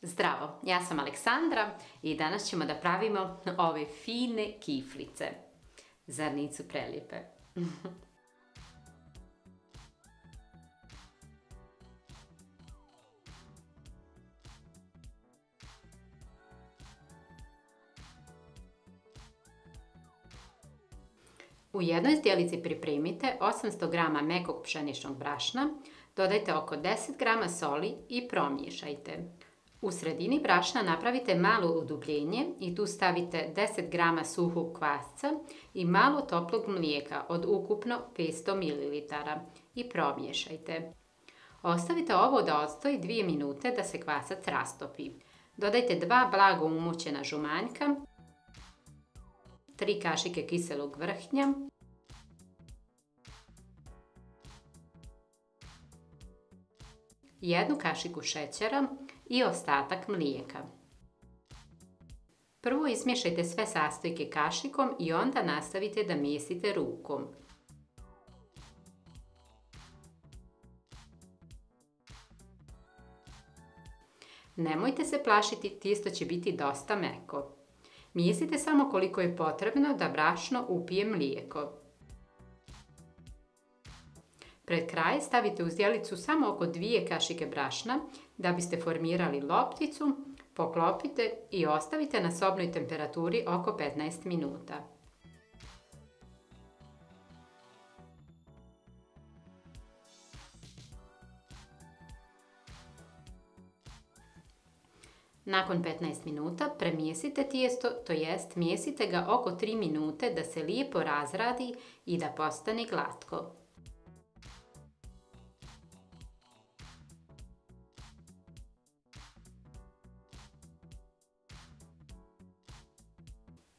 Zdravo, ja sam Aleksandra i danas ćemo da pravimo ove fine kiflice. Zar nisu prelijepe? U jednoj zdjelici pripremite 800 g mekog pšeničnog brašna, dodajte oko 10 g soli i promiješajte. U sredini brašna napravite malo udubljenje i tu stavite 10 g suhog kvasca i malo toplog mlijeka od ukupno 500 ml i promiješajte. Ostavite ovo da odstoji 2 minute da se kvasac rastopi. Dodajte 2 blago umućena žumanjka, 3 kašike kiselog vrhnja, jednu kašiku šećera i ostatak mlijeka. Prvo izmiješajte sve sastojke kašikom i onda nastavite da mijesite rukom. Nemojte se plašiti, tijesto će biti dosta meko. Mijesite samo koliko je potrebno da brašno upije mlijeko. Pred kraj stavite u zdjelicu samo oko 2 kašike brašna da biste formirali lopticu, poklopite i ostavite na sobnoj temperaturi oko 15 minuta. Nakon 15 minuta premijesite tijesto, to jest mijesite ga oko 3 minute da se lijepo razradi i da postane glatko.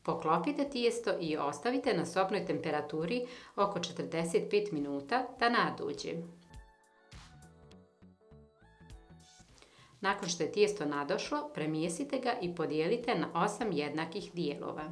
Poklopite tijesto i ostavite na sobnoj temperaturi oko 45 minuta da naduđe. Nakon što je tijesto nadošlo, premijesite ga i podijelite na 8 jednakih dijelova.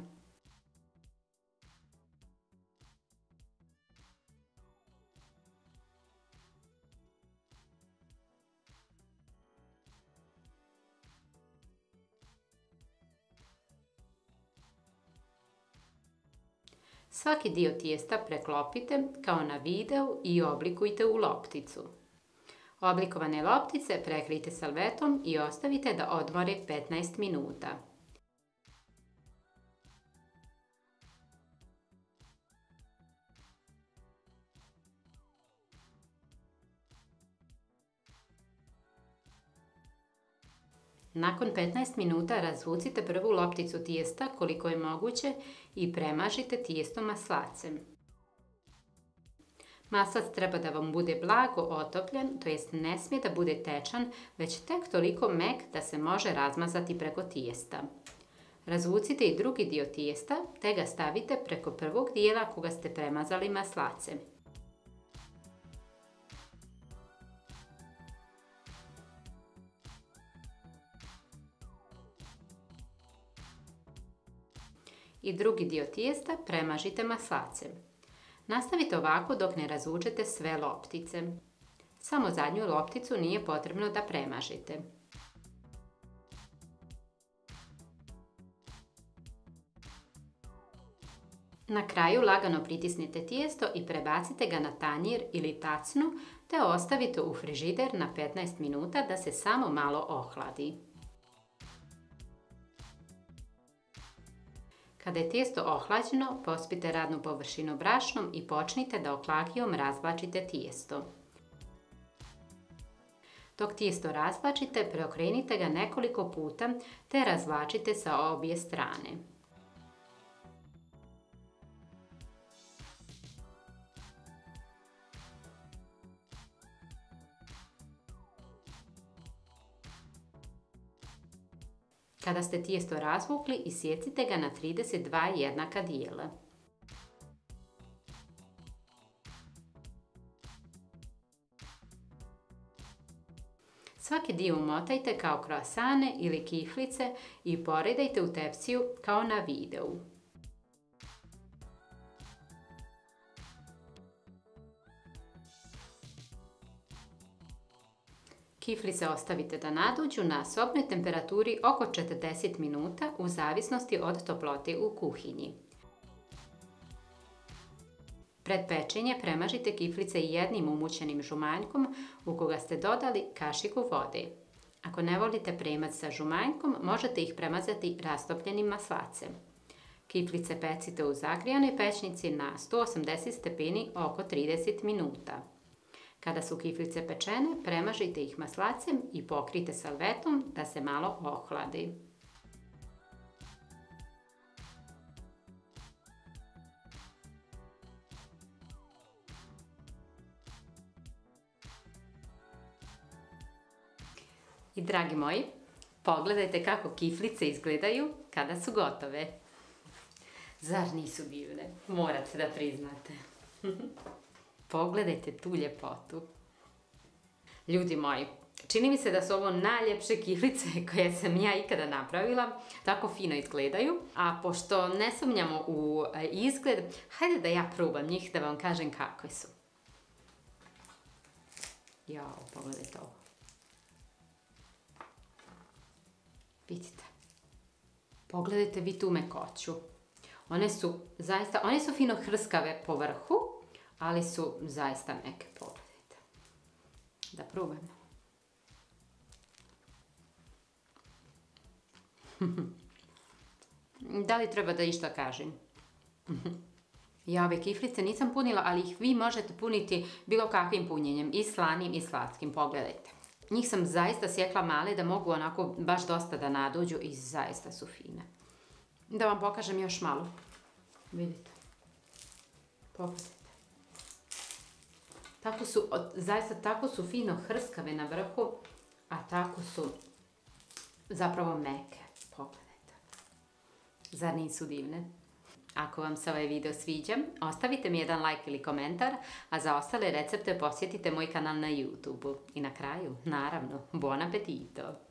Svaki dio tijesta preklopite kao na videu i oblikujte u lopticu. Oblikovane loptice prekrijte salvetom i ostavite da odmore 15 minuta. Nakon 15 minuta razvucite prvu lopticu tijesta koliko je moguće i premažite tijesto maslacem. Maslac treba da vam bude blago otopljen, to jest ne smije da bude tečan, već tek toliko mek da se može razmazati preko tijesta. Razvucite i drugi dio tijesta te ga stavite preko prvog dijela koga ste premazali maslacem. I drugi dio tijesta premažite maslacem. Nastavite ovako dok ne razvučete sve loptice. Samo zadnju lopticu nije potrebno da premažite. Na kraju lagano pritisnite tijesto i prebacite ga na tanjir ili tacnu te ostavite u frižider na 15 minuta da se samo malo ohladi. Kada je tijesto ohlađeno, pospite radnu površinu brašnom i počnite da oklagijom razvlačite tijesto. Dok tijesto razvlačite, preokrenite ga nekoliko puta te razvlačite sa obje strane. Kada ste tijesto razvukli, isjecite ga na 32 jednaka dijela. Svaki dio umotajte kao kroasane ili kiflice i poredajte u tepsiju kao na videu. Kiflice ostavite da naduđu na sobnoj temperaturi oko 40 minuta u zavisnosti od toplote u kuhinji. Pred pečenje premažite kiflice jednim umućenim žumanjkom u koga ste dodali kašiku vode. Ako ne volite premac sa žumanjkom, možete ih premazati rastopljenim maslacem. Kiflice pecite u zagrijanoj pećnici na 180 stepeni oko 30 minuta. Kada su kiflice pečene, premažite ih maslacem i pokrijte salvetom da se malo ohladi. I dragi moji, pogledajte kako kiflice izgledaju kada su gotove. Zar nisu divne? Morate da priznate. Pogledajte tu ljepotu. Ljudi moji, čini mi se da su ovo najljepše kiflice koje sam ja ikada napravila. Tako fino izgledaju. A pošto ne sumnjamo u izgled, hajde da ja probam njih da vam kažem kakve su. Jao, pogledajte ovo. Vidite. Pogledajte vi tu mekoću. One su fino hrskave po vrhu, ali su zaista meke. Pogledajte. Da probam. Da li treba da išta kažem? Ja ove kiflice nisam punila, ali ih vi možete puniti bilo kakvim punjenjem, i slanim i slatkim. Pogledajte. Njih sam zaista sjekla male da mogu onako baš dosta da nadođu i zaista su fine. Da vam pokažem još malo. Vidite. Pogledajte. Zaista tako su fino hrskave na vrhu, a tako su zapravo meke. Pogledajte. Zar nisu divne? Ako vam se ovaj video sviđa, ostavite mi jedan like ili komentar, a za ostale recepte posjetite moj kanal na YouTube. I na kraju, naravno, buon appetito!